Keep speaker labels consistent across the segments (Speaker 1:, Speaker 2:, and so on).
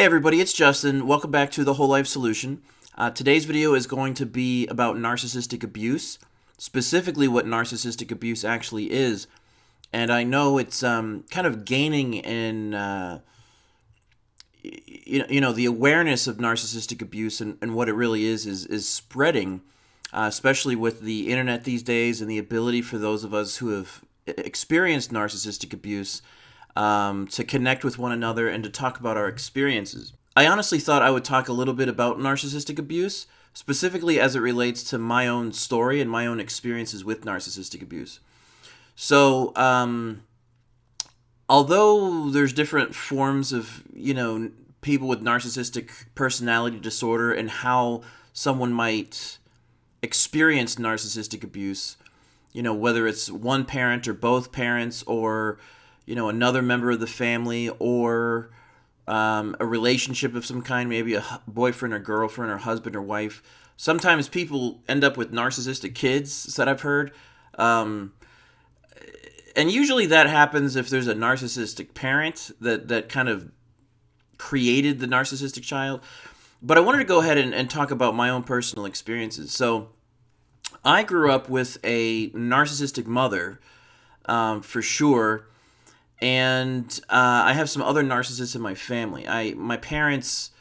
Speaker 1: Hey everybody, it's Justin. Welcome back to The Whole Life Solution. Today's video is going to be about narcissistic abuse, specifically what narcissistic abuse actually is. And I know it's kind of gaining in, the awareness of narcissistic abuse and what it really is spreading, especially with the internet these days and the ability for those of us who have experienced narcissistic abuse to connect with one another and to talk about our experiences. I honestly thought I would talk a little bit about narcissistic abuse, specifically as it relates to my own story and my own experiences with narcissistic abuse. So, although there's different forms of, people with narcissistic personality disorder and how someone might experience narcissistic abuse, whether it's one parent or both parents or another member of the family or a relationship of some kind, maybe a boyfriend or girlfriend or husband or wife. Sometimes people end up with narcissistic kids that I've heard. And usually that happens if there's a narcissistic parent that kind of created the narcissistic child. But I wanted to go ahead and talk about my own personal experiences. So I grew up with a narcissistic mother, for sure. And I have some other narcissists in my family. My parents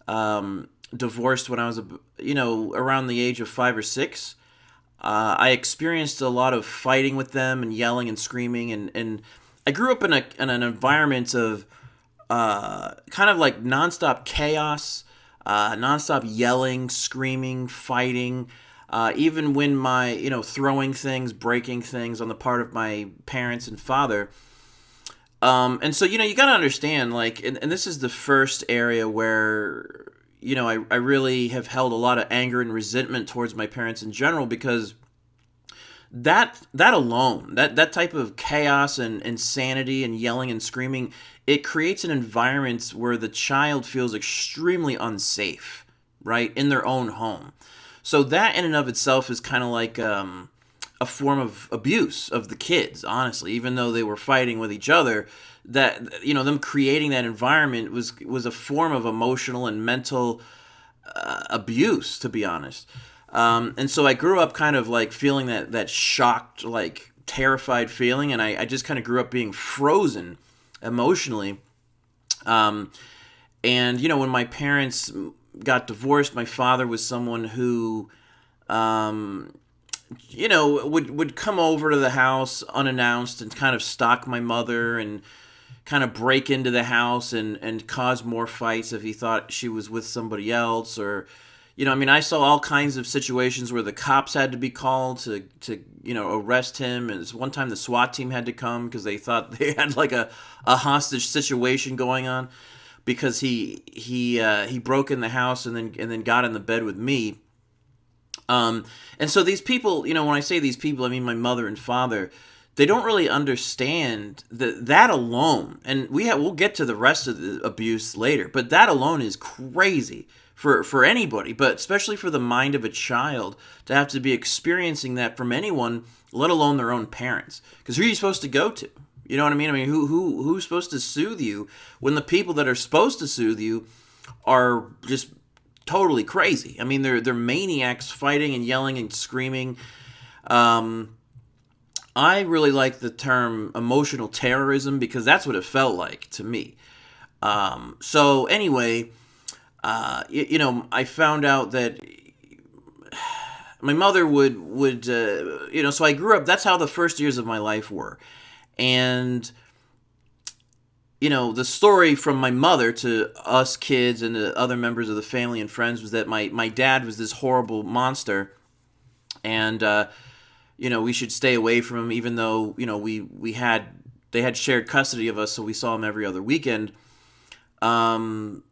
Speaker 1: divorced when I was, around the age of 5 or 6. I experienced a lot of fighting with them and yelling and screaming, and I grew up in an environment of kind of like nonstop chaos, nonstop yelling, screaming, fighting. Even when throwing things, breaking things on the part of my parents and father. And so, you got to understand, and this is the first area where, I really have held a lot of anger and resentment towards my parents in general, because that alone, that type of chaos and insanity and yelling and screaming, it creates an environment where the child feels extremely unsafe, right, in their own home. So that in and of itself is kind of like, a form of abuse of the kids, honestly, even though they were fighting with each other. That, them creating that environment was a form of emotional and mental abuse, to be honest. And so I grew up kind of like feeling that shocked, like terrified feeling, and I just kind of grew up being frozen emotionally. And when my parents got divorced, my father was someone who would come over to the house unannounced and kind of stalk my mother and kind of break into the house and cause more fights if he thought she was with somebody else. Or, I saw all kinds of situations where the cops had to be called to arrest him. And one time the SWAT team had to come because they thought they had like a hostage situation going on because he broke in the house and then got in the bed with me. And so these people, when I say these people, I mean my mother and father, they don't really understand that alone, and we'll get to the rest of the abuse later, but that alone is crazy for anybody, but especially for the mind of a child to have to be experiencing that from anyone, let alone their own parents. Because who are you supposed to go to? You know what I mean? I mean, who's supposed to soothe you when the people that are supposed to soothe you are just totally crazy? I mean, they're maniacs fighting and yelling and screaming. I really like the term emotional terrorism because that's what it felt like to me. So anyway, I found out that my mother would so I grew up, that's how the first years of my life were. And the story from my mother to us kids and the other members of the family and friends was that my dad was this horrible monster, and we should stay away from him, even though they had shared custody of us, so we saw him every other weekend. And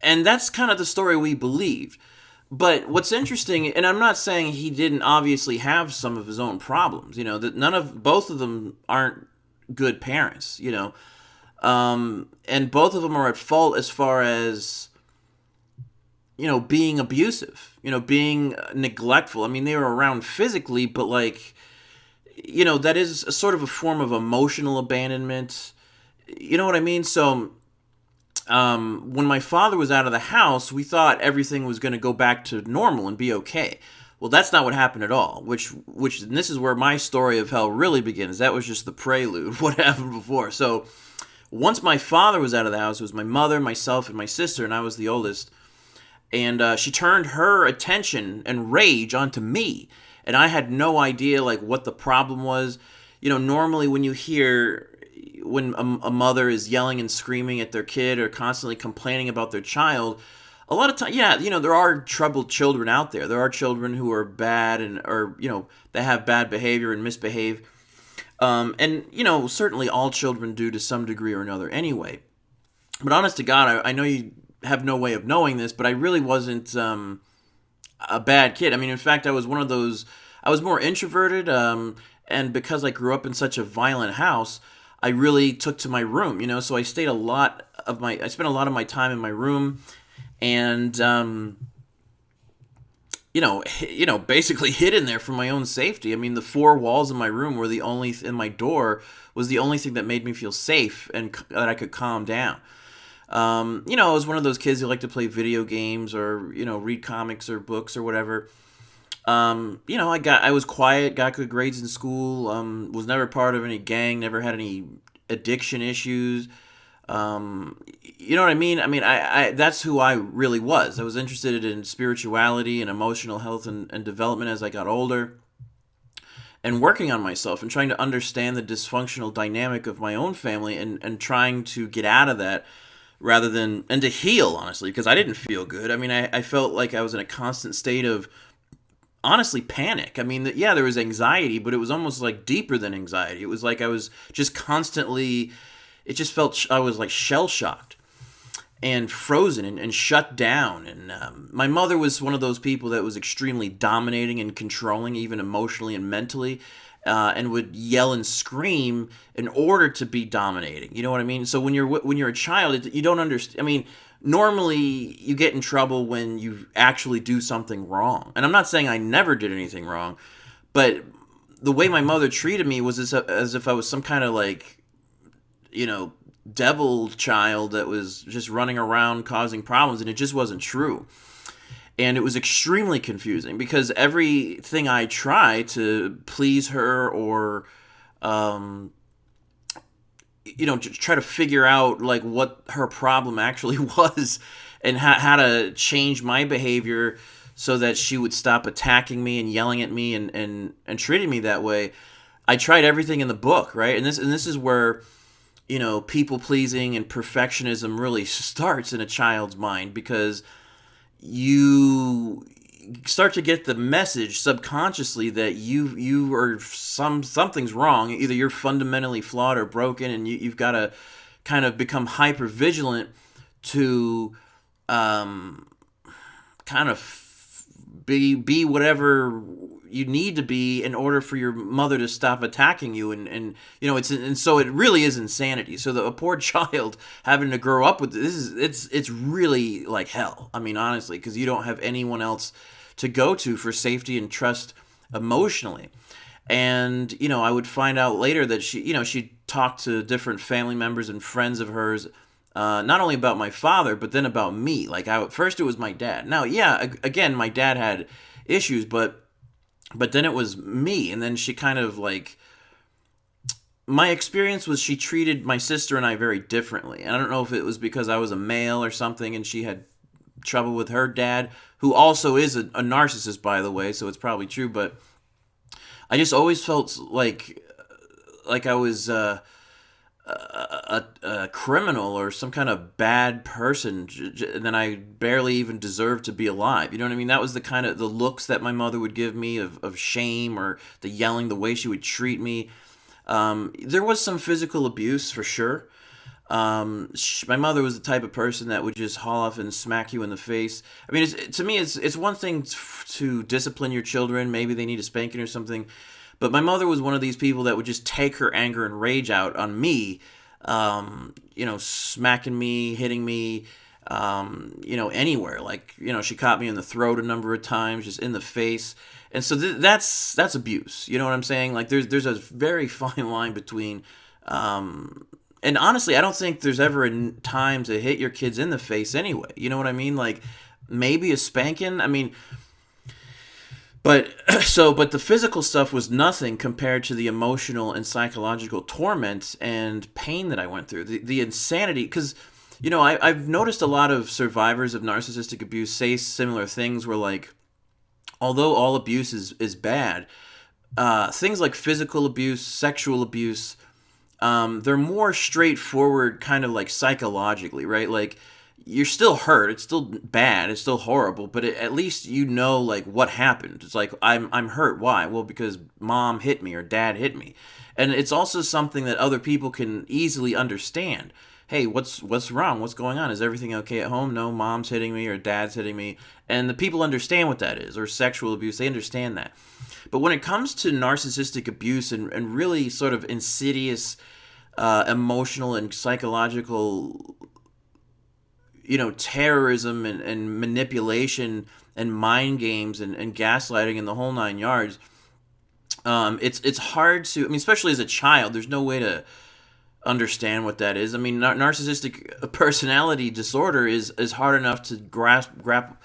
Speaker 1: that's kind of the story we believed. But what's interesting, and I'm not saying he didn't obviously have some of his own problems, that both of them aren't good parents, and both of them are at fault as far as, being abusive, being neglectful. I mean, they were around physically, but that is a sort of a form of emotional abandonment. You know what I mean? So when my father was out of the house, we thought everything was going to go back to normal and be okay. Well, that's not what happened at all. And this is where my story of hell really begins. That was just the prelude. What happened before? So, once my father was out of the house, it was my mother, myself, and my sister, and I was the oldest. And she turned her attention and rage onto me, and I had no idea like what the problem was. Normally when you hear when a mother is yelling and screaming at their kid or constantly complaining about their child, a lot of time, yeah, there are troubled children out there. There are children who are bad or they have bad behavior and misbehave. And certainly all children do to some degree or another anyway. But honest to God, I know you have no way of knowing this, but I really wasn't a bad kid. I mean, in fact, I was one of those. I was more introverted, and because I grew up in such a violent house, I really took to my room. So I spent a lot of my time in my room, and basically hid in there for my own safety. I mean, the four walls of my room were and my door was the only thing that made me feel safe and that I could calm down. I was one of those kids who like to play video games or, read comics or books or whatever. I was quiet, got good grades in school, was never part of any gang, never had any addiction issues. You know what I mean? I mean, I that's who I really was. I was interested in spirituality and emotional health and development as I got older, and working on myself and trying to understand the dysfunctional dynamic of my own family and trying to get out of that and to heal, honestly, because I didn't feel good. I mean, I felt like I was in a constant state of, honestly, panic. I mean, yeah, there was anxiety, but it was almost like deeper than anxiety. It was like I was just constantly, it just felt I was like shell-shocked and frozen and shut down. And my mother was one of those people that was extremely dominating and controlling, even emotionally and mentally, and would yell and scream in order to be dominating. You know what I mean? So when you're a child, you don't understand. I mean, normally you get in trouble when you actually do something wrong. And I'm not saying I never did anything wrong, but the way my mother treated me was as if I was some kind of like, devil child that was just running around causing problems, and it just wasn't true. And it was extremely confusing because everything I tried to please her or, to try to figure out like what her problem actually was and how to change my behavior so that she would stop attacking me and yelling at me and treating me that way. I tried everything in the book, right? And this is where, people pleasing and perfectionism really starts in a child's mind, because you start to get the message subconsciously that you are something's wrong. Either you're fundamentally flawed or broken, and you've got to kind of become hyper vigilant to kind of be whatever you need to be in order for your mother to stop attacking you, and so it really is insanity. So a poor child having to grow up with this it's really like hell. I mean, honestly, because you don't have anyone else to go to for safety and trust emotionally. And I would find out later that she talked to different family members and friends of hers, not only about my father, but then about me. Like, first it was my dad. Now, yeah, again, my dad had issues, but then it was me. And then she kind of like, my experience was she treated my sister and I very differently. And I don't know if it was because I was a male or something, and she had trouble with her dad, who also is a narcissist, by the way, so it's probably true. But I just always felt like I was a criminal or some kind of bad person, and then I barely even deserved to be alive. You know what I mean? That was the looks that my mother would give me of shame, or the yelling, the way she would treat me. There was some physical abuse for sure. My mother was the type of person that would just haul off and smack you in the face. I mean, to me, it's one thing to discipline your children. Maybe they need a spanking or something. But my mother was one of these people that would just take her anger and rage out on me, smacking me, hitting me, anywhere. Like, she caught me in the throat a number of times, just in the face. And so that's abuse. You know what I'm saying? Like, there's a very fine line between and honestly, I don't think there's ever a time to hit your kids in the face anyway. You know what I mean? Like, maybe a spanking. I mean, but but the physical stuff was nothing compared to the emotional and psychological torment and pain that I went through. The insanity, because I've noticed a lot of survivors of narcissistic abuse say similar things where, like, although all abuse is bad, things like physical abuse, sexual abuse, they're more straightforward, kind of like psychologically, right? Like, you're still hurt, it's still bad, it's still horrible, but at least like what happened. It's like, I'm hurt. Why? Well, because mom hit me or dad hit me. And it's also something that other people can easily understand. Hey, what's wrong? What's going on? Is everything okay at home? No, mom's hitting me or dad's hitting me. And the people understand what that is. Or sexual abuse, they understand that. But when it comes to narcissistic abuse and really sort of insidious emotional and psychological, terrorism and manipulation and mind games and gaslighting and the whole nine yards, it's hard to, I mean, especially as a child, there's no way to understand what that is. I mean, narcissistic personality disorder is hard enough to grapple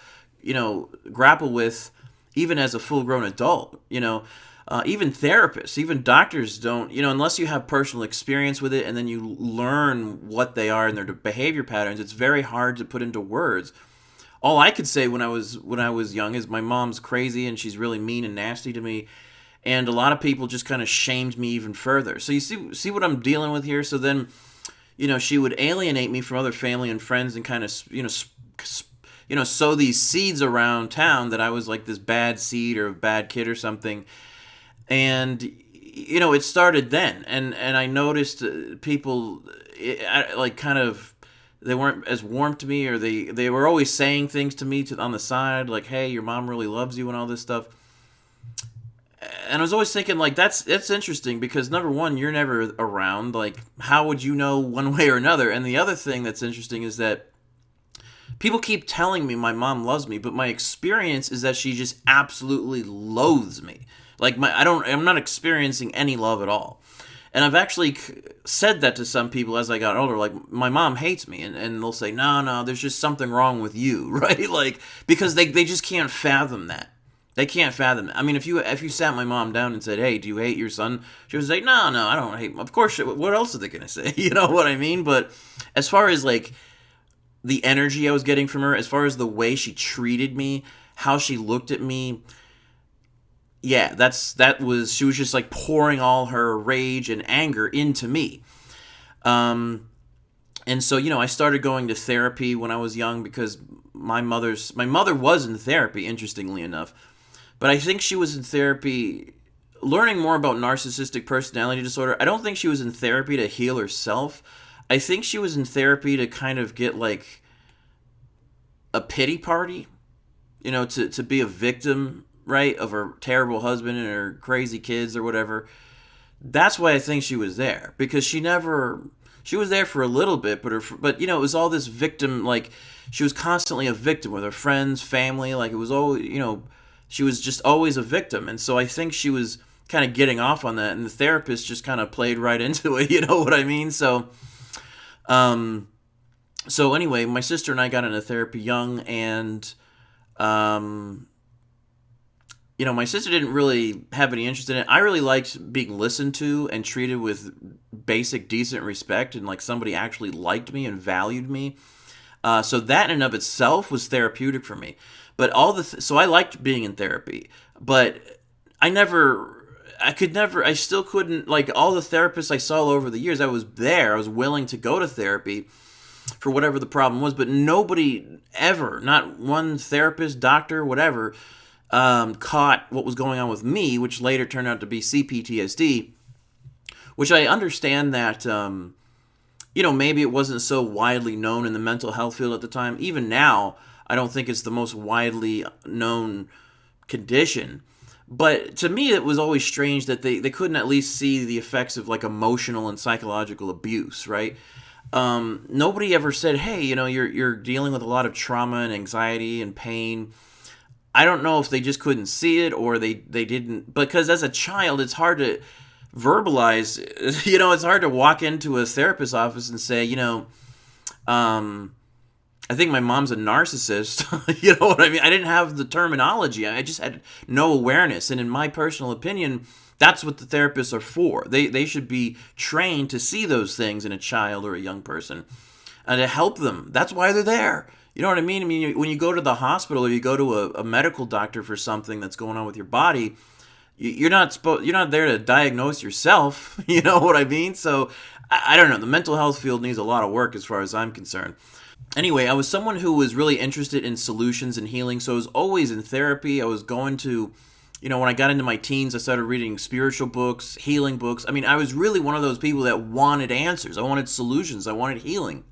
Speaker 1: with, even as a full-grown adult. Even therapists, even doctors don't, unless you have personal experience with it and then you learn what they are and their behavior patterns, it's very hard to put into words. All I could say when I was young is my mom's crazy and she's really mean and nasty to me. And a lot of people just kind of shamed me even further. So you see what I'm dealing with here? So then, she would alienate me from other family and friends and kind of, sow these seeds around town that I was like this bad seed or a bad kid or something. And, it started then. And I noticed people, they weren't as warm to me, or they were always saying things to me on the side, like, hey, your mom really loves you and all this stuff. And I was always thinking, like, that's interesting because, number one, you're never around. Like, how would you know one way or another? And the other thing that's interesting is that people keep telling me my mom loves me, but my experience is that she just absolutely loathes me. Like, I'm not experiencing any love at all. And I've actually said that to some people as I got older, like, my mom hates me, and they'll say, no, there's just something wrong with you, right? Like, because they just can't fathom that. They can't fathom it. I mean, if you sat my mom down and said, hey, do you hate your son? She would say, no, I don't hate him. Of course, what else are they going to say? You know what I mean? But as far as, like, the energy I was getting from her, as far as the way she treated me, how she looked at me, yeah, she was just like pouring all her rage and anger into me. And so, I started going to therapy when I was young because my mother was in therapy, interestingly enough. But I think she was in therapy learning more about narcissistic personality disorder. I don't think she was in therapy to heal herself. I think she was in therapy to kind of get like a pity party, to be a victim, right, of her terrible husband and her crazy kids or whatever. That's why I think she was there, because she was there for a little bit, but it was all this victim, like, she was constantly a victim with her friends, family, like, it was always, she was just always a victim. And so I think she was kind of getting off on that, and the therapist just kind of played right into it, you know what I mean? So anyway, my sister and I got into therapy young, and my sister didn't really have any interest in it. I really liked being listened to and treated with basic, decent respect, and like somebody actually liked me and valued me. So that in and of itself was therapeutic for me. But so I liked being in therapy, but I still couldn't, like, all the therapists I saw over the years, I was willing to go to therapy for whatever the problem was, but nobody ever, not one therapist, doctor, whatever, caught what was going on with me, which later turned out to be CPTSD, which I understand that, maybe it wasn't so widely known in the mental health field at the time. Even now, I don't think it's the most widely known condition. But to me, it was always strange that they couldn't at least see the effects of, like, emotional and psychological abuse, right? Nobody ever said, hey, you're dealing with a lot of trauma and anxiety and pain. I don't know if they just couldn't see it or they didn't, because as a child, it's hard to, verbalize. It's hard to walk into a therapist's office and say, um, I think my mom's a narcissist. You know what I mean? I didn't have the terminology. I just had no awareness. And in my personal opinion, that's what the therapists are for. They should be trained to see those things in a child or a young person and to help them. That's why they're there. You know what I mean? I mean, when you go to the hospital or you go to a medical doctor for something that's going on with your body, you're not there to diagnose yourself. You know what I mean? So I don't know. The mental health field needs a lot of work as far as I'm concerned. Anyway, I was someone who was really interested in solutions and healing, so I was always in therapy. I was going to, when I got into my teens, I started reading spiritual books, healing books. I mean, I was really one of those people that wanted answers. I wanted solutions. I wanted healing.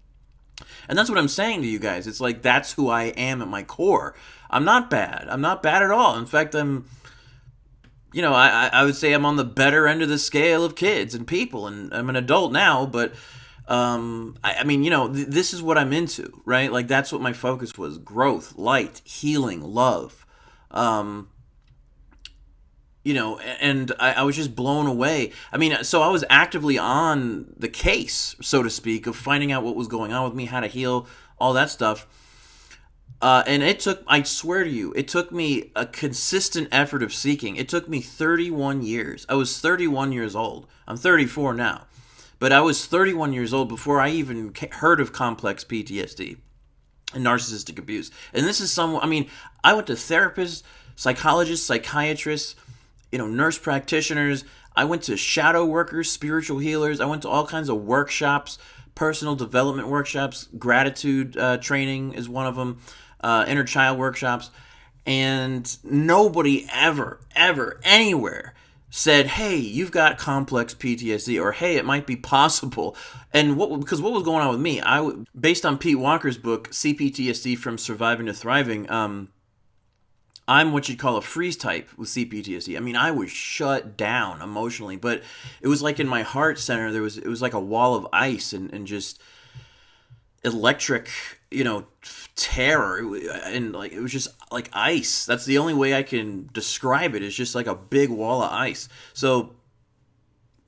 Speaker 1: And that's what I'm saying to you guys. It's like, that's who I am at my core. I'm not bad. I'm not bad at all. In fact, I would say I'm on the better end of the scale of kids and people, and I'm an adult now, but this is what I'm into, right? Like, that's what my focus was: growth, light, healing, love. And I was just blown away. I mean, so I was actively on the case, so to speak, of finding out what was going on with me, how to heal, all that stuff. And I swear to you, it took me a consistent effort of seeking. It took me 31 years. I was 31 years old. I'm 34 now. But I was 31 years old before I even heard of complex PTSD and narcissistic abuse. And this is I went to therapists, psychologists, psychiatrists, nurse practitioners. I went to shadow workers, spiritual healers. I went to all kinds of workshops, personal development workshops. Gratitude training is one of them. Inner child workshops. And nobody ever, anywhere said, hey, you've got complex PTSD, or hey, it might be possible. And because what was going on with me, based on Pete Walker's book, CPTSD from Surviving to Thriving, I'm what you'd call a freeze type with CPTSD. I mean, I was shut down emotionally, but it was like in my heart center, it was like a wall of ice and just electric, terror. And like, it was just like ice. That's the only way I can describe it. It's just like a big wall of ice. So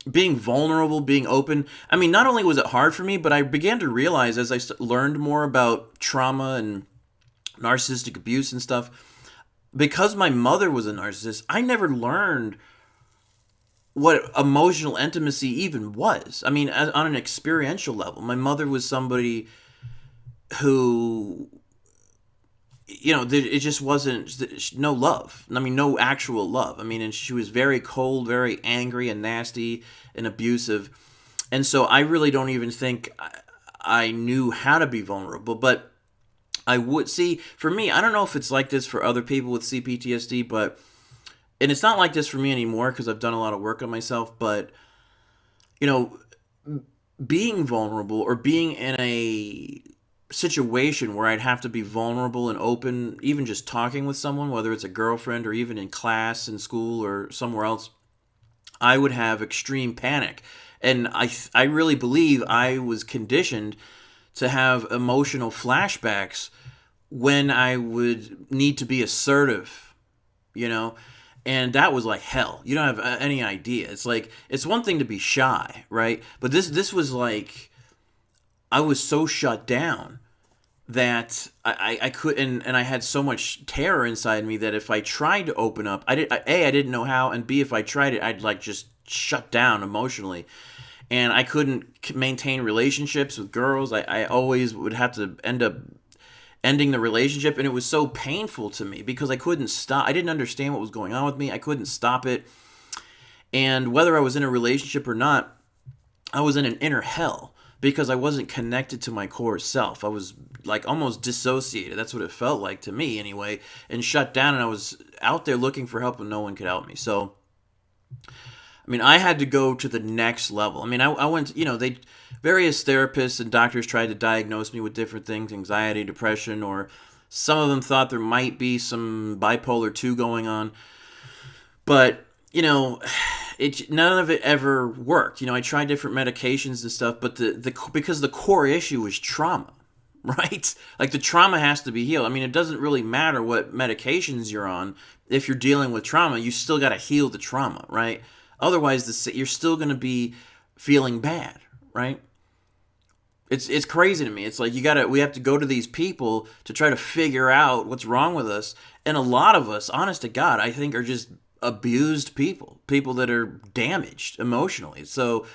Speaker 1: being vulnerable, being open, I mean, not only was it hard for me, but I began to realize as I learned more about trauma and narcissistic abuse and stuff, because my mother was a narcissist, I never learned what emotional intimacy even was. I mean, on an experiential level, my mother was somebody who, it just wasn't, no love. I mean, no actual love. I mean, and she was very cold, very angry and nasty and abusive. And so I really don't even think I knew how to be vulnerable. But I would see, for me, I don't know if it's like this for other people with CPTSD, and it's not like this for me anymore because I've done a lot of work on myself, but, being vulnerable or being in a situation where I'd have to be vulnerable and open, even just talking with someone, whether it's a girlfriend or even in class, in school, or somewhere else, I would have extreme panic. And I really believe I was conditioned to have emotional flashbacks when I would need to be assertive, and that was like hell. You don't have any idea. It's like, it's one thing to be shy, right? But this was like, I was so shut down that I couldn't, and I had so much terror inside me that if I tried to open up, I didn't know how, and B, if I tried it, I'd like just shut down emotionally. And I couldn't maintain relationships with girls. I always would have to end up ending the relationship, and it was so painful to me because I couldn't stop. I didn't understand what was going on with me. I couldn't stop it. And whether I was in a relationship or not, I was in an inner hell because I wasn't connected to my core self. I was like almost dissociated. That's what it felt like to me anyway, and shut down, and I was out there looking for help and no one could help me. So I mean, I had to go to the next level. I mean, I went, various therapists and doctors tried to diagnose me with different things, anxiety, depression, or some of them thought there might be some bipolar 2 going on. But, none of it ever worked. I tried different medications and stuff, but because the core issue was trauma, right? Like, the trauma has to be healed. I mean, it doesn't really matter what medications you're on. If you're dealing with trauma, you still got to heal the trauma, right? Otherwise, you're still going to be feeling bad, right? It's crazy to me. It's like we have to go to these people to try to figure out what's wrong with us. And a lot of us, honest to God, I think are just abused people that are damaged emotionally. So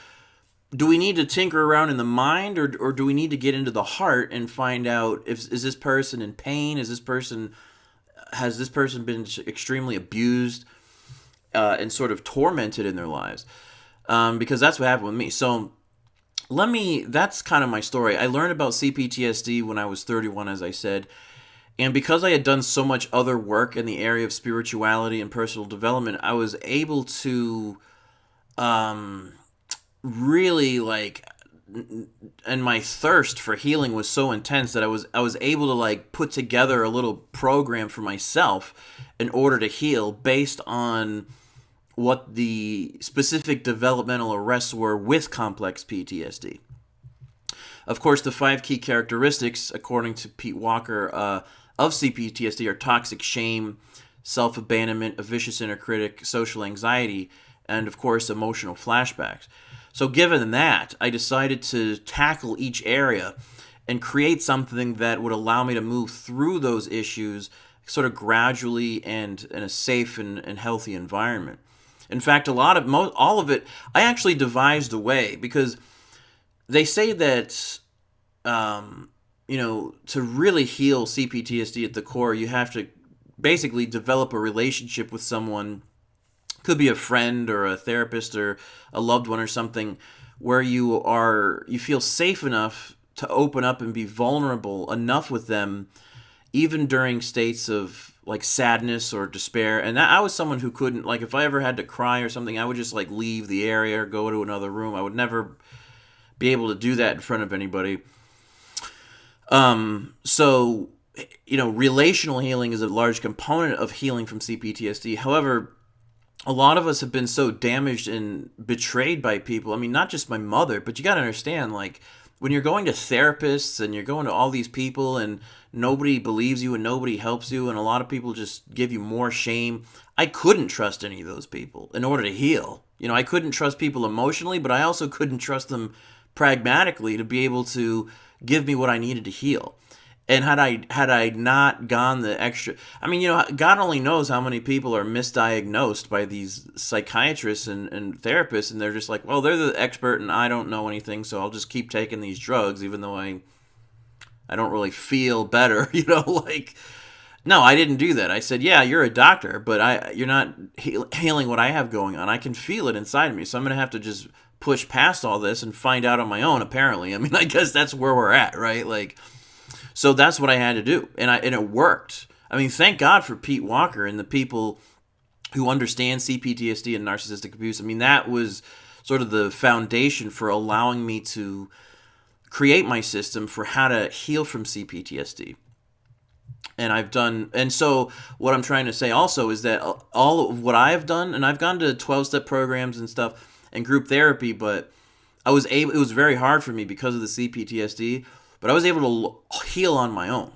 Speaker 1: do we need to tinker around in the mind, or do we need to get into the heart and find out if is this person in pain? Has this person been extremely abused and sort of tormented in their lives? Because that's what happened with me. So that's kind of my story. I learned about CPTSD when I was 31, as I said. And because I had done so much other work in the area of spirituality and personal development, I was able to really and my thirst for healing was so intense that I was able to put together a little program for myself in order to heal based on what the specific developmental arrests were with complex PTSD. Of course, the 5 key characteristics, according to Pete Walker, of CPTSD are toxic shame, self-abandonment, a vicious inner critic, social anxiety, and of course, emotional flashbacks. So given that, I decided to tackle each area and create something that would allow me to move through those issues sort of gradually and in a safe and healthy environment. In fact, all of it, I actually devised a way, because they say that, to really heal CPTSD at the core, you have to basically develop a relationship with someone. Could be a friend or a therapist or a loved one or something, where you feel safe enough to open up and be vulnerable enough with them, even during states of sadness or despair. And I was someone who couldn't, if I ever had to cry or something, I would just leave the area or go to another room. I would never be able to do that in front of anybody. So, relational healing is a large component of healing from CPTSD. However, a lot of us have been so damaged and betrayed by people. I mean, not just my mother, but you got to understand, when you're going to therapists and you're going to all these people and nobody believes you and nobody helps you, and a lot of people just give you more shame. I couldn't trust any of those people in order to heal. I couldn't trust people emotionally, but I also couldn't trust them pragmatically to be able to give me what I needed to heal. And had I not gone the extra, God only knows how many people are misdiagnosed by these psychiatrists and therapists, and they're just well, they're the expert and I don't know anything, so I'll just keep taking these drugs, even though I don't really feel better, No, I didn't do that. I said, yeah, you're a doctor, but you're not healing what I have going on. I can feel it inside of me, so I'm going to have to just push past all this and find out on my own, apparently. I guess that's where we're at, right? So that's what I had to do, and it worked. Thank God for Pete Walker and the people who understand CPTSD and narcissistic abuse. That was sort of the foundation for allowing me to create my system for how to heal from CPTSD. And so what I'm trying to say also is that all of what I've done, and I've gone to 12-step programs and stuff and group therapy, but it was very hard for me because of the CPTSD. But I was able to heal on my own.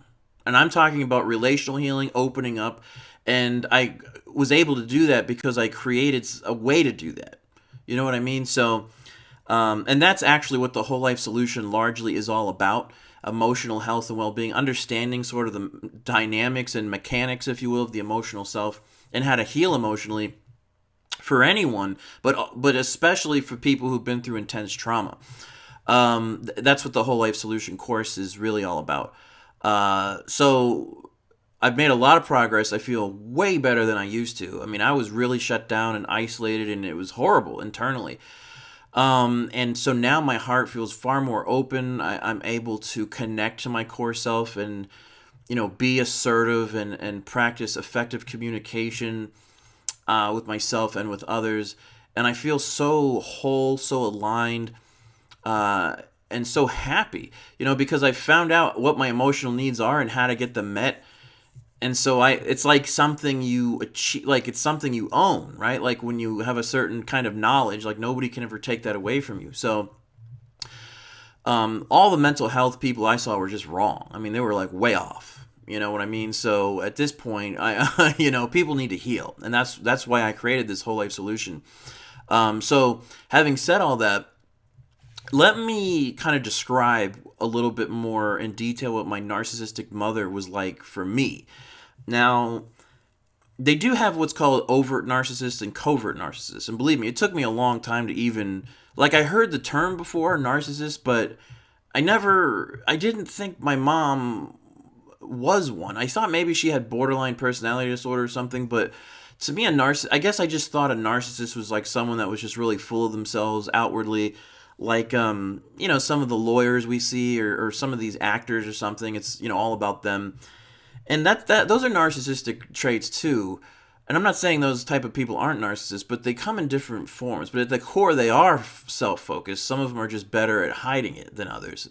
Speaker 1: And I'm talking about relational healing, opening up. And I was able to do that because I created a way to do that. You know what I mean? So, and that's actually what the Whole Life Solution largely is all about. Emotional health and well-being, understanding sort of the dynamics and mechanics, if you will, of the emotional self, and how to heal emotionally for anyone, but especially for people who've been through intense trauma. That's what the Whole Life Solution course is really all about. So I've made a lot of progress. I feel way better than I used to. I was really shut down and isolated, and it was horrible internally. And so now my heart feels far more open. I'm able to connect to my core self and, be assertive and practice effective communication with myself and with others. And I feel so whole, so aligned, and so happy, because I found out what my emotional needs are and how to get them met. And so it's like something you achieve, it's something you own, right? When you have a certain kind of knowledge, nobody can ever take that away from you. So, all the mental health people I saw were just wrong. They were way off. You know what I mean? So at this point, people need to heal, and that's why I created this Whole Life Solution. So having said all that, let me kind of describe a little bit more in detail what my narcissistic mother was like for me. Now, they do have what's called overt narcissists and covert narcissists. And believe me, it took me a long time to even, like, I heard the term before, narcissist, but I didn't think my mom was one. I thought maybe she had borderline personality disorder or something, but to me, I guess I just thought a narcissist was like someone that was just really full of themselves outwardly, like, some of the lawyers we see, or some of these actors or something. It's, all about them. And those are narcissistic traits too. And I'm not saying those type of people aren't narcissists, but they come in different forms. But at the core, they are self-focused. Some of them are just better at hiding it than others.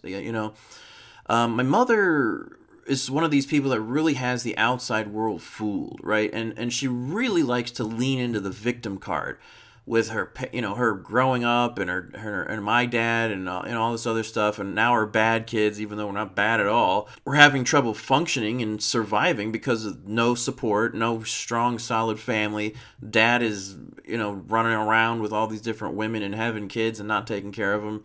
Speaker 1: My mother is one of these people that really has the outside world fooled, right? And she really likes to lean into the victim card with her, her growing up, and her and my dad, and all this other stuff, and now we're bad kids, even though we're not bad at all. We're having trouble functioning and surviving because of no support, no strong, solid family. Dad is, running around with all these different women and having kids and not taking care of them.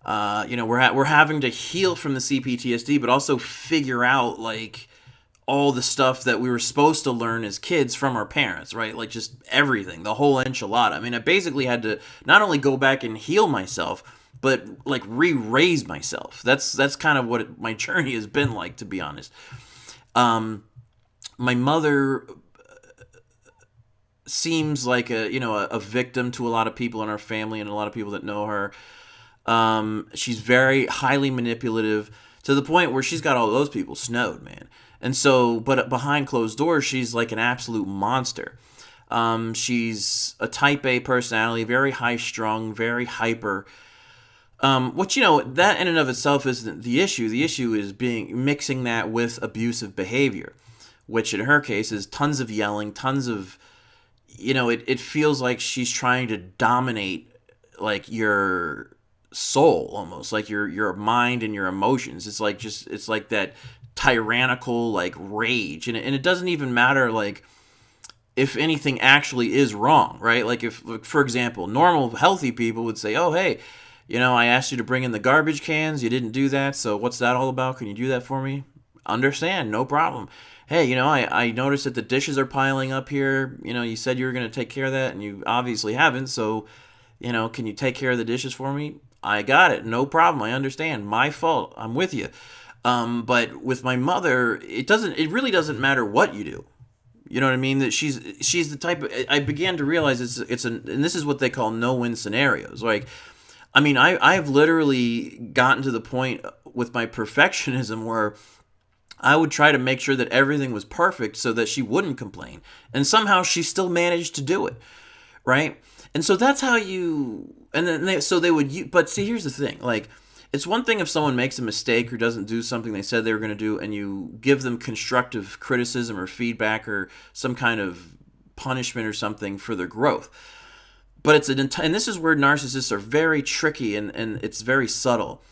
Speaker 1: We're having to heal from the CPTSD, but also figure out, like, all the stuff that we were supposed to learn as kids from our parents, right? Like, just everything, the whole enchilada. I mean, I basically had to not only go back and heal myself, but, like, re-raise myself. That's kind of what my journey has been like, to be honest. My mother seems like a victim to a lot of people in our family and a lot of people that know her. She's very highly manipulative, to the point where she's got all those people snowed, man. And so, but behind closed doors, she's like an absolute monster. She's a type A personality, very high strung, very hyper. Which, that in and of itself isn't the issue. The issue is mixing that with abusive behavior, which in her case is tons of yelling, tons of, it feels like she's trying to dominate, like, your soul, almost like your mind and your emotions. It's like that tyrannical, like, rage, and it doesn't even matter, like, if anything actually is wrong, right? Like, if, for example, normal healthy people would say, oh, hey, I asked you to bring in the garbage cans, you didn't do that, so what's that all about? Can you do that for me? Understand, no problem. Hey, I noticed that the dishes are piling up here. You said you were going to take care of that, and you obviously haven't, so can you take care of the dishes for me? I got it, no problem, I understand, my fault, I'm with you. But with my mother, it really doesn't matter what you do. You know what I mean? That she's the type of, I began to realize and this is what they call no-win scenarios. Like, I mean, I've literally gotten to the point with my perfectionism where I would try to make sure that everything was perfect so that she wouldn't complain. And somehow she still managed to do it, right? And so that's how but see, here's the thing, like, it's one thing if someone makes a mistake or doesn't do something they said they were going to do, and you give them constructive criticism or feedback or some kind of punishment or something for their growth. But and this is where narcissists are very tricky, and it's very subtle.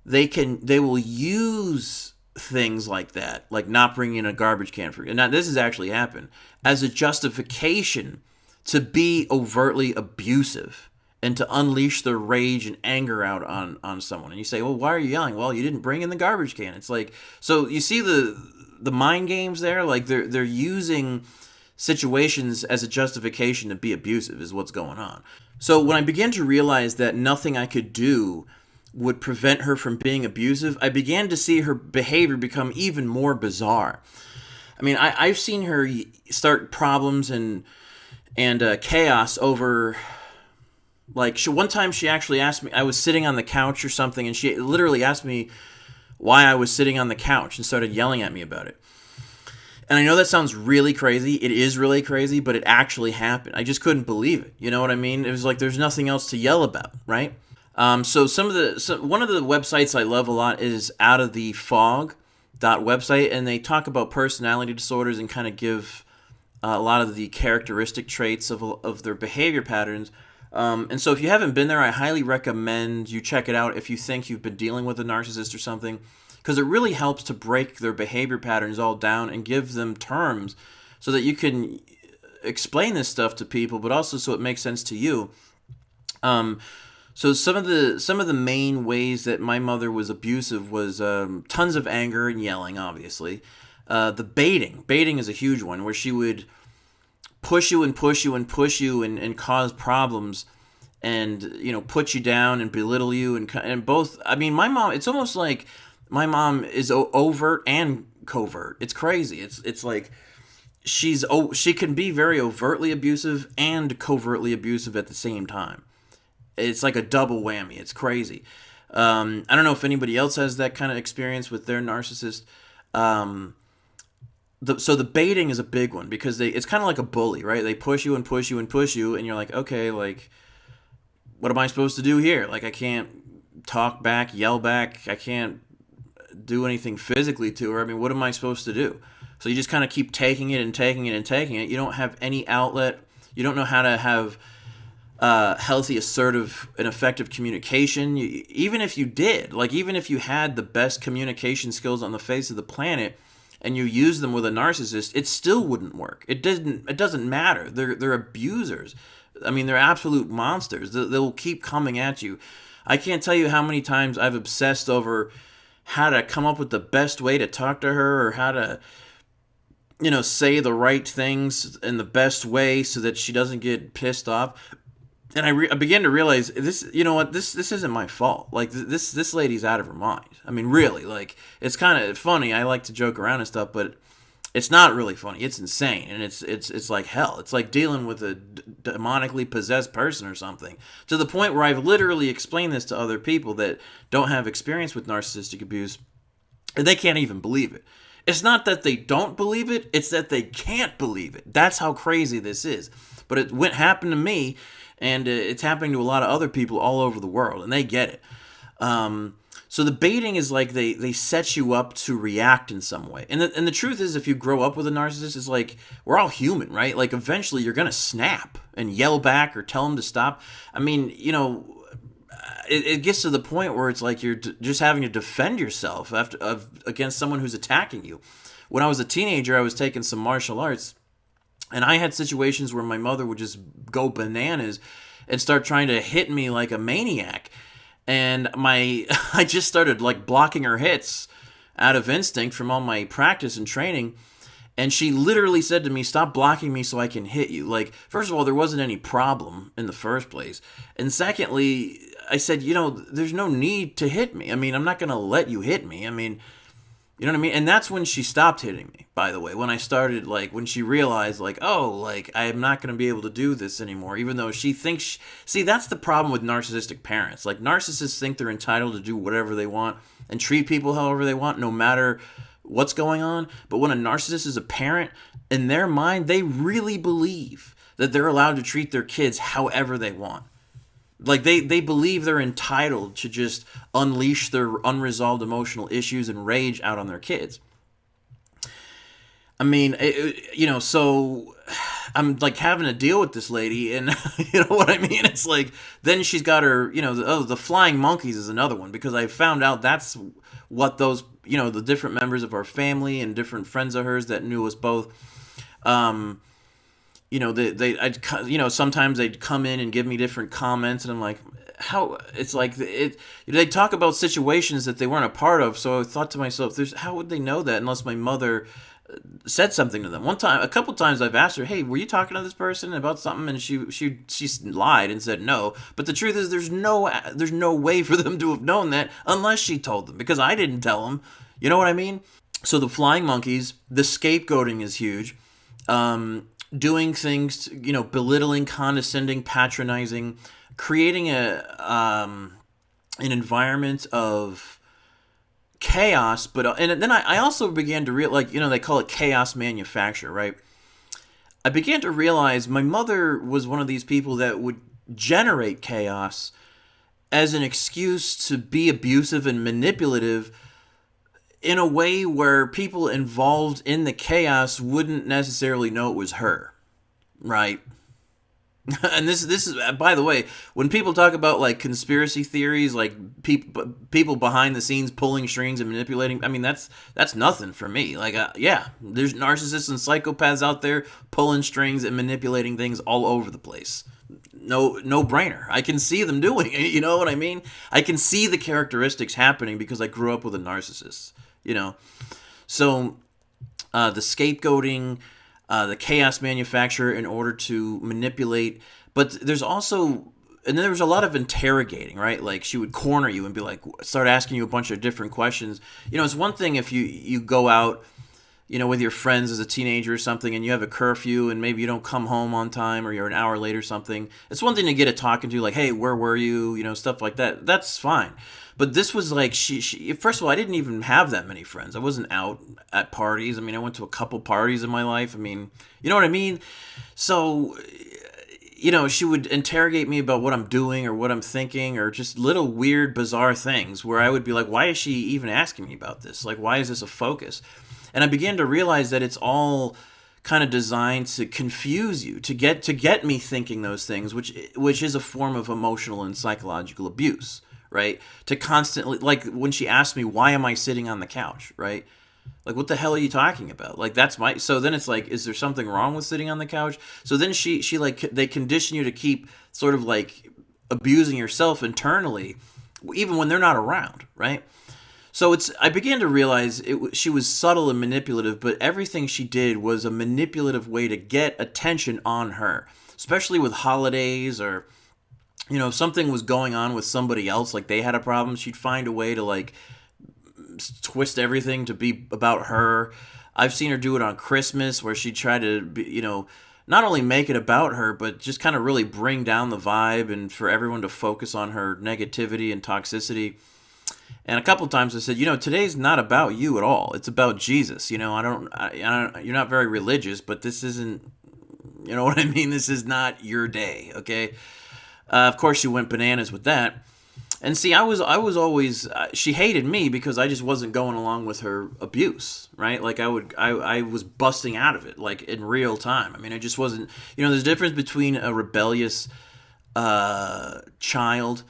Speaker 1: They will use things like that, like not bringing in a garbage can for you. And now this has actually happened as a justification to be overtly abusive and to unleash their rage and anger out on someone. And you say, well, why are you yelling? Well, you didn't bring in the garbage can. It's like, so you see the mind games there? Like, they're using situations as a justification to be abusive is what's going on. So when I began to realize that nothing I could do would prevent her from being abusive, I began to see her behavior become even more bizarre. I mean, I've seen her start problems and chaos over... Like, one time she actually asked me, I was sitting on the couch or something, and she literally asked me why I was sitting on the couch and started yelling at me about it. And I know that sounds really crazy. It is really crazy, but it actually happened. I just couldn't believe it. You know what I mean? It was like there's nothing else to yell about, right? So one of the websites I love a lot is Out of the Fog website, and they talk about personality disorders and kind of give a lot of the characteristic traits of their behavior patterns. And so if you haven't been there, I highly recommend you check it out if you think you've been dealing with a narcissist or something, because it really helps to break their behavior patterns all down and give them terms so that you can explain this stuff to people, but also so it makes sense to you. So some of the main ways that my mother was abusive was tons of anger and yelling, obviously. The baiting is a huge one, where she would push you and push you and push you and cause problems, and put you down and belittle you, and both. I mean, my mom. It's almost like my mom is overt and covert. It's crazy. It's like she can be very overtly abusive and covertly abusive at the same time. It's like a double whammy. It's crazy. I don't know if anybody else has that kind of experience with their narcissist. So the baiting is a big one, because it's kind of like a bully, right? They push you and push you and push you, and you're like, okay, like, what am I supposed to do here? Like, I can't talk back, yell back. I can't do anything physically to her. I mean, what am I supposed to do? So you just kind of keep taking it and taking it and taking it. You don't have any outlet. You don't know how to have healthy, assertive, and effective communication. Even if you did, like, even if you had the best communication skills on the face of the planet, and you use them with a narcissist, it still wouldn't work. It doesn't matter. They're abusers. I mean, they're absolute monsters. They'll keep coming at you. I can't tell you how many times I've obsessed over how to come up with the best way to talk to her, or how to, say the right things in the best way so that she doesn't get pissed off. And I began to realize, this isn't my fault. Like, this lady's out of her mind. I mean, really, like, it's kind of funny. I like to joke around and stuff, but it's not really funny. It's insane, and it's like hell. It's like dealing with a demonically possessed person or something, to the point where I've literally explained this to other people that don't have experience with narcissistic abuse, and they can't even believe it. It's not that they don't believe it, it's that they can't believe it. That's how crazy this is. But it happened to me, and it's happening to a lot of other people all over the world, and they get it. So the baiting is like they set you up to react in some way. And the truth is, if you grow up with a narcissist, it's like, we're all human, right? Like, eventually you're going to snap and yell back or tell them to stop. I mean, it gets to the point where it's like you're just having to defend yourself against someone who's attacking you. When I was a teenager, I was taking some martial arts, and I had situations where my mother would just go bananas and start trying to hit me like a maniac. And I just started, like, blocking her hits out of instinct from all my practice and training. And she literally said to me, stop blocking me so I can hit you. Like, first of all, there wasn't any problem in the first place. And secondly, I said, there's no need to hit me. I mean, I'm not going to let you hit me. I mean, you know what I mean? And that's when she stopped hitting me, by the way. When I started, like, when she realized, like, oh, like, I'm not going to be able to do this anymore, even though she thinks... See, that's the problem with narcissistic parents. Like, narcissists think they're entitled to do whatever they want and treat people however they want, no matter what's going on. But when a narcissist is a parent, in their mind, they really believe that they're allowed to treat their kids however they want. Like, they believe they're entitled to just unleash their unresolved emotional issues and rage out on their kids. I mean, so I'm, like, having to deal with this lady, and you know what I mean? It's like, then she's got her, the flying monkeys is another one, because I found out that's what those, the different members of our family and different friends of hers that knew us both, sometimes they'd come in and give me different comments, and I'm like, how? It's like, they talk about situations that they weren't a part of, so I thought to myself, how would they know that unless my mother said something to them? A couple times I've asked her, hey, were you talking to this person about something? And she lied and said no. But the truth is, there's no way for them to have known that unless she told them, because I didn't tell them. You know what I mean? So the flying monkeys, the scapegoating is huge. Doing things, belittling, condescending, patronizing, creating an environment of chaos. And then I also began to realize, they call it chaos manufacture, right? I began to realize my mother was one of these people that would generate chaos as an excuse to be abusive and manipulative in a way where people involved in the chaos wouldn't necessarily know it was her, right? And this is, by the way, when people talk about like conspiracy theories, like people behind the scenes pulling strings and manipulating, I mean that's nothing for me. Like yeah, there's narcissists and psychopaths out there pulling strings and manipulating things all over the place. No brainer. I can see them doing it. You know what I mean? I can see the characteristics happening because I grew up with a narcissist. You know, so the scapegoating, the chaos manufacturer in order to manipulate. But there's also, and then there was a lot of interrogating, right? Like she would corner you and be like, start asking you a bunch of different questions. You know, it's one thing if you go out, you know, with your friends as a teenager or something, and you have a curfew, and maybe you don't come home on time, or you're an hour late or something. It's one thing to get a talking to, like, hey, where were you? You know, stuff like that. That's fine. But this was like she. First of all, I didn't even have that many friends. I wasn't out at parties. I mean, I went to a couple parties in my life. I mean, you know what I mean. So, you know, she would interrogate me about what I'm doing or what I'm thinking or just little weird, bizarre things where I would be like, why is she even asking me about this? Like, why is this a focus? And I began to realize that it's all kind of designed to confuse you, to get me thinking those things, which is a form of emotional and psychological abuse, right? To constantly, like when she asked me, why am I sitting on the couch, right? Like, what the hell are you talking about? Like, that's my, so then it's like, is there something wrong with sitting on the couch? So then she like, they condition you to keep sort of like abusing yourself internally, even when they're not around, right? So I began to realize she was subtle and manipulative, but everything she did was a manipulative way to get attention on her, especially with holidays or, you know, if something was going on with somebody else, like they had a problem, she'd find a way to like twist everything to be about her. I've seen her do it on Christmas where she'd try to, you know, not only make it about her, but just kind of really bring down the vibe and for everyone to focus on her negativity and toxicity. And a couple of times I said, you know, today's not about you at all. It's about Jesus. You know, I don't, you're not very religious, but this isn't, you know what I mean? This is not your day, okay? Of course, she went bananas with that. And see, I was always, she hated me because I just wasn't going along with her abuse, right? Like I was busting out of it, like in real time. I mean, I just wasn't, you know, there's a difference between a rebellious child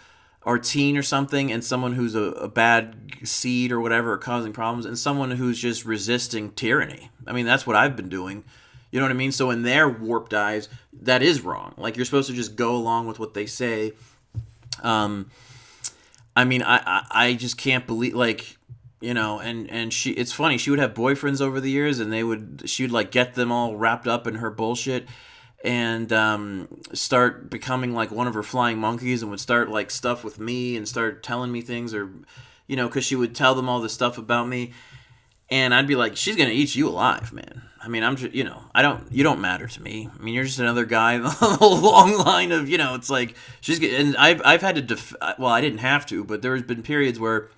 Speaker 1: or teen or something and someone who's a bad seed or whatever or causing problems and someone who's just resisting tyranny. I mean, that's what I've been doing. You know what I mean? So in their warped eyes, that is wrong. Like you're supposed to just go along with what they say. I mean, I just can't believe, like, you know, and she, it's funny, she would have boyfriends over the years and she would like get them all wrapped up in her bullshit and start becoming like one of her flying monkeys and would start like stuff with me and start telling me things or, you know, because she would tell them all this stuff about me. And I'd be like, she's going to eat you alive, man. I mean, I'm just, you know, you don't matter to me. I mean, you're just another guy in the long line of, you know, it's like, and I've had to, well, I didn't have to, but there's been periods where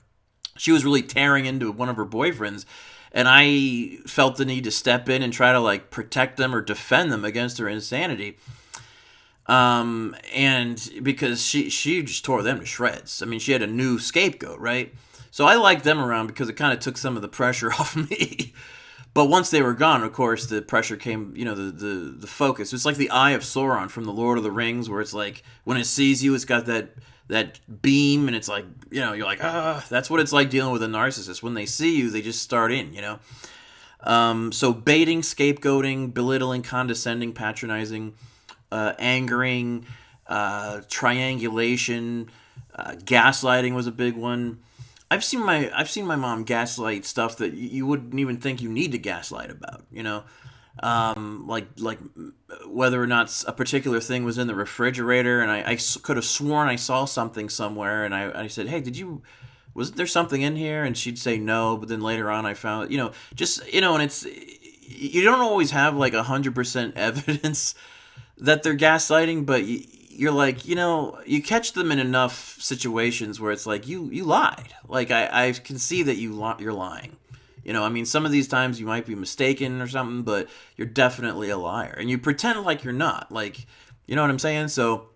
Speaker 1: she was really tearing into one of her boyfriends, and I felt the need to step in and try to, like, protect them or defend them against her insanity. And because she just tore them to shreds. I mean, she had a new scapegoat, right? So I liked them around because it kind of took some of the pressure off me. But once they were gone, of course, the pressure came, you know, the focus. It's like the eye of Sauron from the Lord of the Rings, where it's like, when it sees you, it's got that beam, and it's like, you know, you're like, ah, that's what it's like dealing with a narcissist. When they see you, they just start in, you know. So baiting, scapegoating, belittling, condescending, patronizing, angering, triangulation, gaslighting was a big one. I've seen my mom gaslight stuff that you wouldn't even think you need to gaslight about, you know, like whether or not a particular thing was in the refrigerator, and I could have sworn I saw something somewhere, and I said, hey, was there something in here? And she'd say no, but then later on I found, you know, just, you know, and it's, you don't always have like 100% evidence that they're gaslighting, but you're like, you know, you catch them in enough situations where it's like, you lied. Like, I can see that you're lying. You know, I mean, some of these times you might be mistaken or something, but you're definitely a liar. And you pretend like you're not. Like, you know what I'm saying? So,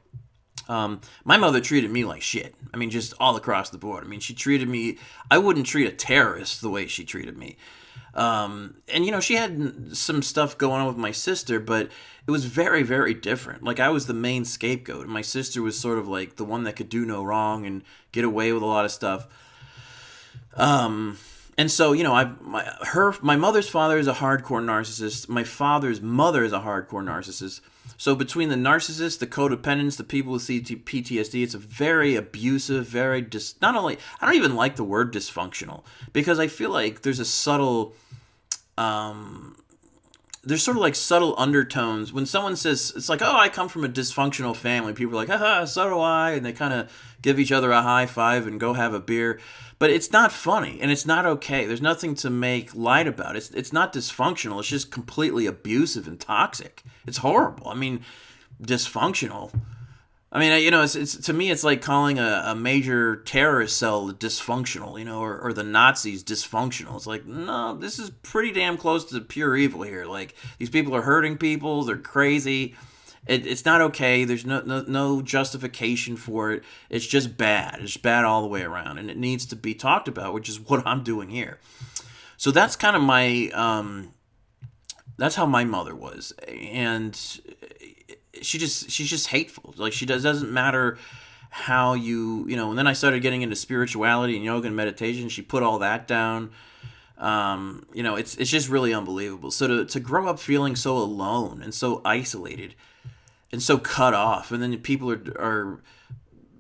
Speaker 1: My mother treated me like shit. I mean, just all across the board. I mean, she treated me, I wouldn't treat a terrorist the way she treated me. And, you know, she had some stuff going on with my sister, but it was very, very different. Like, I was the main scapegoat, and my sister was sort of like the one that could do no wrong and get away with a lot of stuff. And so, you know, my mother's father is a hardcore narcissist. My father's mother is a hardcore narcissist. So between the narcissists, the codependents, the people with PTSD, it's a very abusive, very not only, I don't even like the word dysfunctional, because I feel like there's a subtle, there's sort of like subtle undertones. When someone says, it's like, oh, I come from a dysfunctional family, people are like, haha, so do I, and they kind of give each other a high five and go have a beer. But it's not funny, and it's not okay. There's nothing to make light about. It's not dysfunctional. It's just completely abusive and toxic. It's horrible. I mean, dysfunctional. I mean, you know, it's to me, it's like calling a major terrorist cell dysfunctional, you know, or the Nazis dysfunctional. It's like, no, this is pretty damn close to pure evil here. Like, these people are hurting people. They're crazy. It's not okay. There's no justification for it. It's just bad. It's bad all the way around, and it needs to be talked about, which is what I'm doing here. So that's kind of my that's how my mother was, and she's just hateful. Like, doesn't matter how you know. And then I started getting into spirituality and yoga and meditation. She put all that down. You know, it's just really unbelievable. So to grow up feeling so alone and so isolated and so cut off, and then people are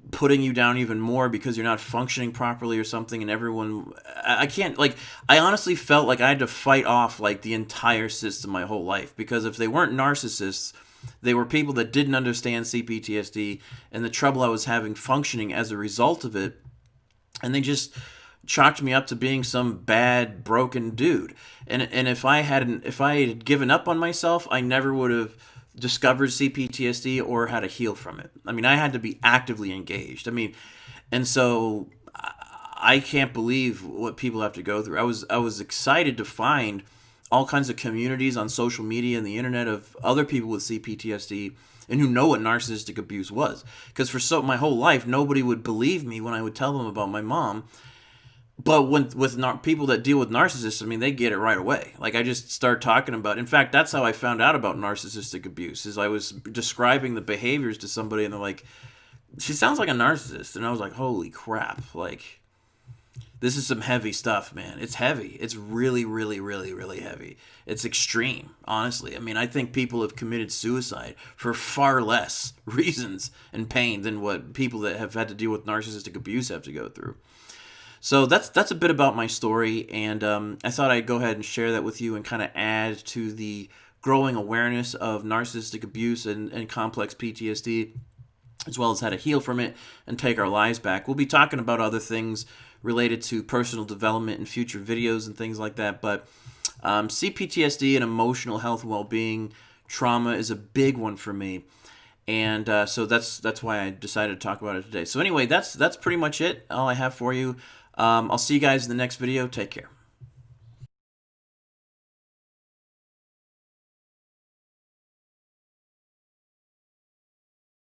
Speaker 1: putting you down even more because you're not functioning properly or something, and everyone, I can't, like, I honestly felt like I had to fight off, like, the entire system my whole life, because if they weren't narcissists, they were people that didn't understand CPTSD and the trouble I was having functioning as a result of it, and they just chalked me up to being some bad, broken dude. And if I had given up on myself, I never would have discovered CPTSD or how to heal from it. I mean, I had to be actively engaged. I mean, and so I can't believe what people have to go through. I was excited to find all kinds of communities on social media and the internet of other people with CPTSD and who know what narcissistic abuse was. Because for my whole life, nobody would believe me when I would tell them about my mom. But with people that deal with narcissists, I mean, they get it right away. Like, I just start talking about, in fact, that's how I found out about narcissistic abuse, is I was describing the behaviors to somebody, and they're like, she sounds like a narcissist. And I was like, holy crap. Like, this is some heavy stuff, man. It's heavy. It's really, really, really, really heavy. It's extreme, honestly. I mean, I think people have committed suicide for far less reasons and pain than what people that have had to deal with narcissistic abuse have to go through. So that's a bit about my story, and I thought I'd go ahead and share that with you and kind of add to the growing awareness of narcissistic abuse and complex PTSD, as well as how to heal from it and take our lives back. We'll be talking about other things related to personal development in future videos and things like that, but CPTSD and emotional health and well-being trauma is a big one for me. And so that's why I decided to talk about it today. So anyway, that's pretty much it. All I have for you. I'll see you guys in the next video. Take care.